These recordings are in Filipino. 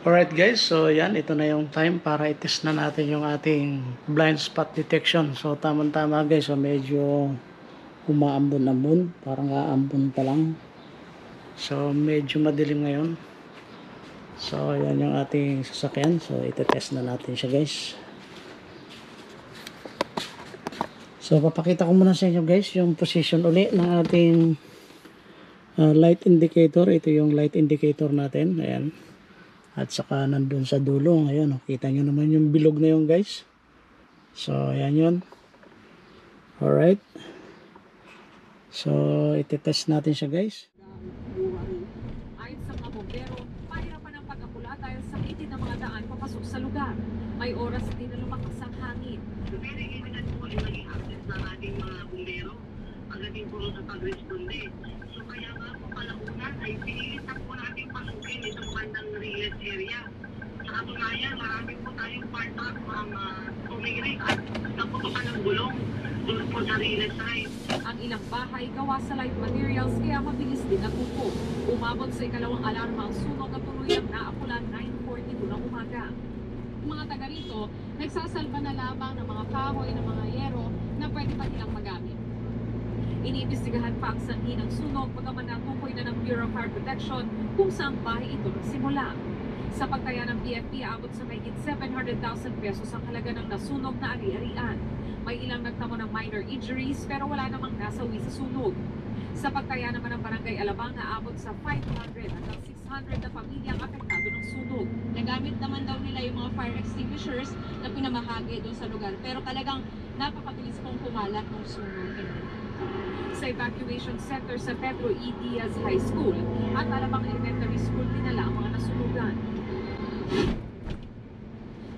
Alright guys, so yan, ito na yung time para i-test na natin yung ating blind spot detection. So tamang-tama guys, so medyo umaambon-ambon, parang aambon pa lang. So medyo madilim ngayon. So yan yung ating sasakyan, so iti-test na natin siya guys. So papakita ko muna sa inyo guys yung position uli ng ating light indicator. Ito yung light indicator natin, ayan. At saka nandun sa dulo, ayan, kita nyo naman yung bilog na yun guys. So ayan yun. Alright. So iti-test natin siya guys. Ayon sa mga bombero, pahirapan ang pag-apula dahil sa itid ng mga daan papasok sa lugar. May oras din na lumakas ang hangin. Very imminent po yung naging access ng ating mga bumbero pagdating po sa pag-responde. So kaya nga po kalaunan ay pinilit na po natin pasukin itong bandang Riles area. Sa katunayan, marami po tayong part-up ang tumirik at naputukan ng gulong doon po sa Riles side. Ang ilang bahay gawa sa light materials kaya mabilis din natupo. Umabot sa ikalawang alarma ang sunog at tuluyang naapulan 9:42 ng umaga. Mga taga rito, nagsasalba na lamang ng mga kahoy ng mga yero na pwede pa nilang magamit. Iniimbestigahan pa ang sanhi ng sunog pagkaman natukoy na ng Bureau of Fire Protection kung saan bahay ito nagsimula. Sa pagtaya ng BFP, aabot sa mahigit 700,000 pesos ang halaga ng nasunog na ari-arian. May ilang nagtamo ng minor injuries pero wala namang nasawi sa sunog. Sa pagtaya naman ng Barangay Alabang, aabot sa 500 hanggang 600 na pamilyang apektado ng sunog. Nagamit naman daw nila yung mga fire extinguishers na pinamahagi doon sa lugar. Pero talagang napakabilis pong kumalat ng sunog. Sa evacuation center sa Pedro E. Diaz High School at Alabang Elementary School dinala ang mga nasunugan.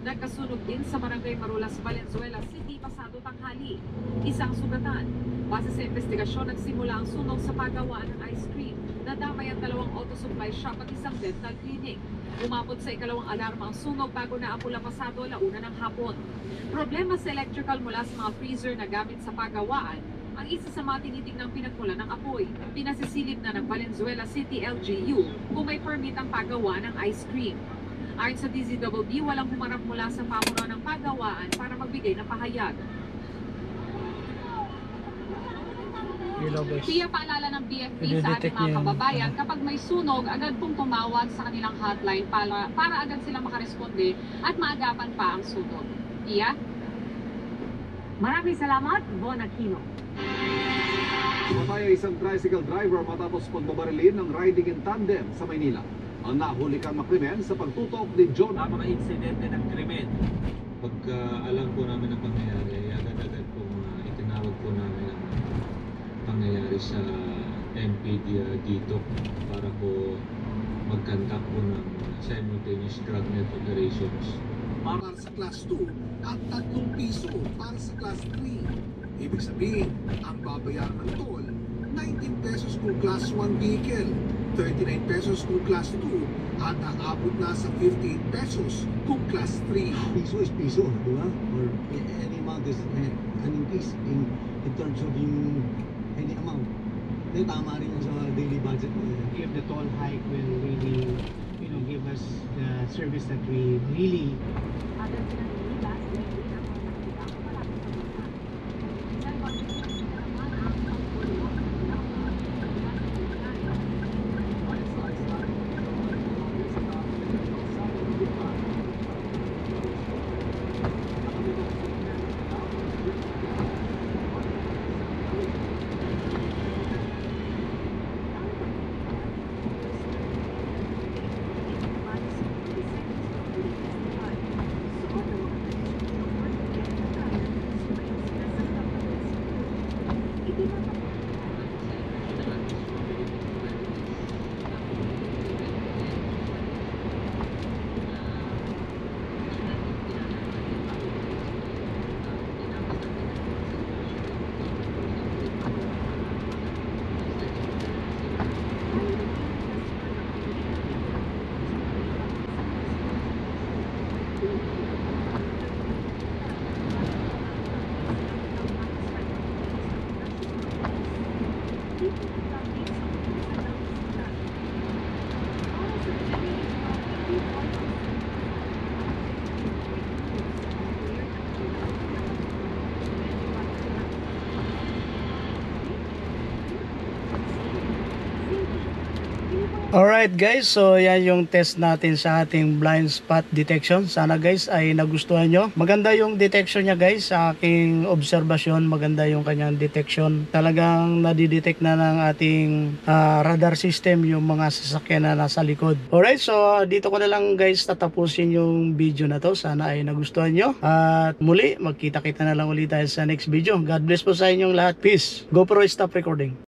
Nagkasunog din sa Barangay Marulas, Valenzuela City pasado tanghali. Isang sugatan. Base sa investigasyon, nagsimula ang sunog sa paggawaan ng ice cream. Nadamay ang dalawang auto supply shop at isang dental clinic. Umabot sa ikalawang alarma ang sunog bago naapula pasado 1:00 ng hapon. Problema sa electrical mula sa mga freezer na gamit sa paggawaan ang isa sa mga tinitingnang pinagmula ng apoy. Pinasisilip na ng Valenzuela City LGU kung may permit ang paggawa ng ice cream. Ayon sa DZWB, walang humarap mula sa pamunuan ng paggawaan para magbigay ng pahayag. Hello guys. Kaya paalala ng BFP sa I-detect ating mga niya yung- kababayan, kapag may sunog, agad pong tumawag sa kanilang hotline para agad silang makaresponde at maagapan pa ang sunog. Iya? Maraming salamat, Bon Aquino. Patay ang isang tricycle driver matapos pagbabarilin ng riding in tandem sa Maynila. Ang nahuli kang makrimen sa pagtutok ni John. Mga insidente ng krimen. Pagka alam po namin ang pangyayari, agad-agad po itinawag po namin ang pangyayari sa MPD dito para po mag-conduct po ng simultaneous dragnet operations. Para sa Class 2 at 3 piso para sa Class 3. Ibig sabihin, ang babayaran ng toll, 19 pesos kung Class 1 vehicle, 39 pesos kung Class 2, at aabot na sa 58 pesos kung Class 3. Piso is piso, di ba? Or any amount is an increase in terms of yung any amount. Then tama rin yung sa daily budget mo. If the toll hike will really, give us the service that we really Alright guys, so yan yung test natin sa ating blind spot detection. Sana guys ay nagustuhan nyo. Maganda yung detection niya guys, sa aking obserbasyon. Maganda yung kanyang detection. Talagang nadidetect na ng ating radar system yung mga sasakyan na nasa likod. Alright, so dito ko na lang guys tatapusin yung video na to. Sana ay nagustuhan nyo. At muli, magkita-kita na lang ulit tayo sa next video. God bless po sa inyong lahat. Peace. GoPro, stop recording.